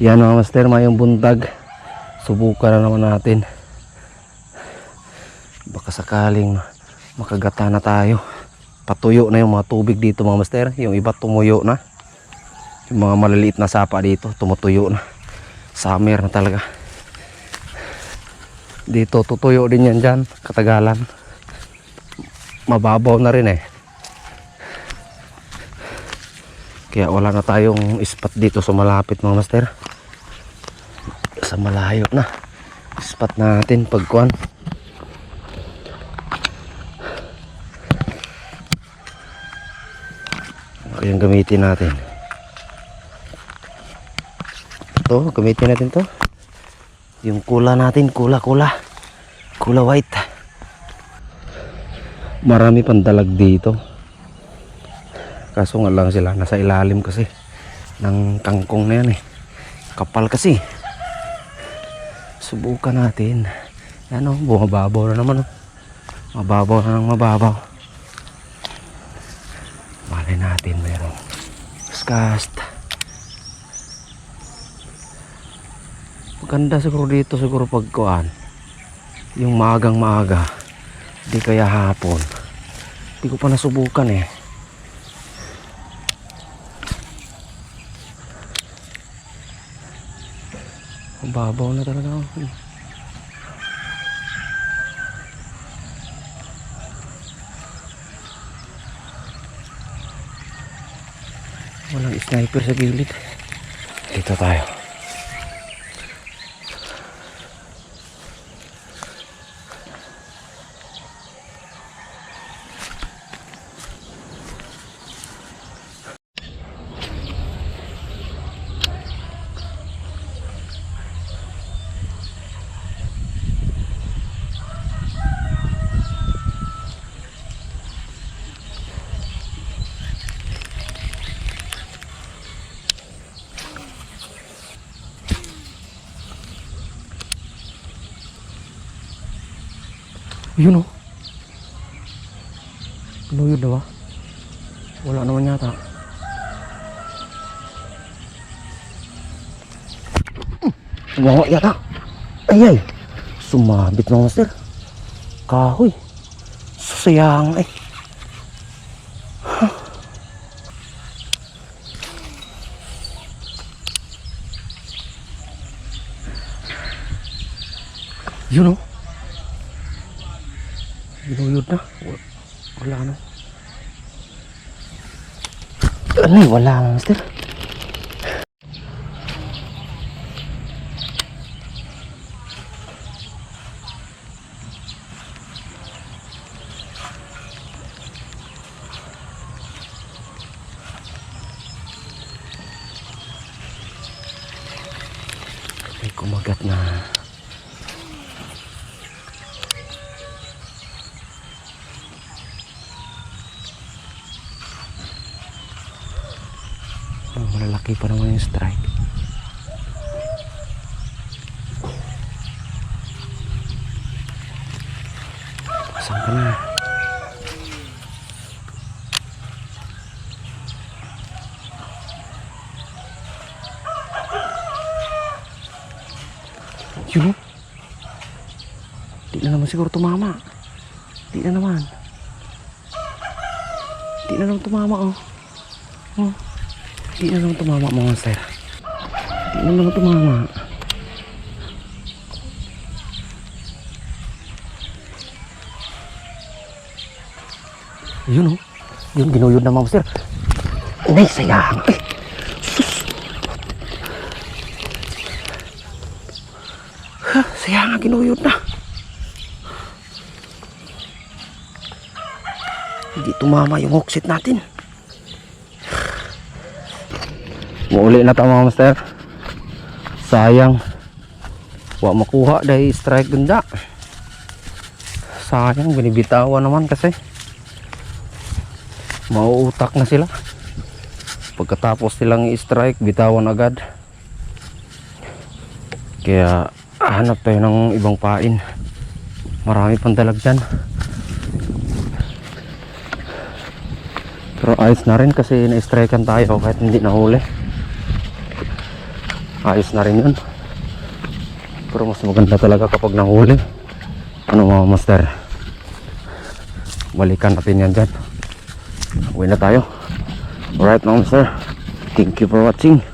Yan mga master, mayong buntag. Subukan na naman natin. Baka sakaling makagata na tayo. Patuyo na yung mga tubig dito mga master. Yung iba tumuyo na. Yung mga maliliit na sapa dito tumutuyo na. Summer na talaga. Dito tutuyo din yan dyan. Katagalan. Mababaw na rin eh. Kaya wala na tayong spot dito sa malapit mga master. Sa malayo na spot natin pagkuhan. Yung gamitin natin ito, gamitin natin to yung kula natin, kula white. Marami pang dalag dito, kaso nga lang sila nasa ilalim kasi ng kangkong na yan eh, kapal kasi. Subukan natin. Yan o, bumababaw na naman o. Mababaw na ng mababaw. Malay natin meron cast. Maganda siguro dito, siguro pagkuhan yung maagang maaga, di kaya hapon. Di ko pa nasubukan eh. Mababaw na talaga ako. Walang sniper sa gilid. Dito tayo. Yun o. Luyod na ba? Wala naman yata. Tumawa yata. Ay ay. Sumabit mga master. Kahoy. Susayang eh. Huh. Yun o. Ginuyod na. Wala na. Ano eh, wala na master. May kumagat na. Malalaki pa naman yung strike. Saan ka na? Yun o. Di na naman siguro tumama. Di na naman. Di na naman tumama oh. Oh. Di na naman tumama mga monster. Di na naman tumama. Yun o. Yun, ginuyod na mga monster. Nay, sayang. Eh, sus. Ha, sayang nga, ginuyod na. Hindi tumama yung hookset natin. Muuli na tama mga master. Sayang. Wa makuha dahil strike ganda. Sayang, binibitawan naman kasi mauutak na sila. Pagkatapos silang i-strike, bitawan agad. Kaya hanap tayo ng ibang pain. Marami pang dalag dyan. Pero ayos na rin kasi na-strikean tayo kahit hindi nahuli. ayos na rin yun. Pero mas maganda talaga kapag nahuli. Ano mga master, balikan natin yan dyan. Uwi na tayo. Alright mga master, thank you for watching.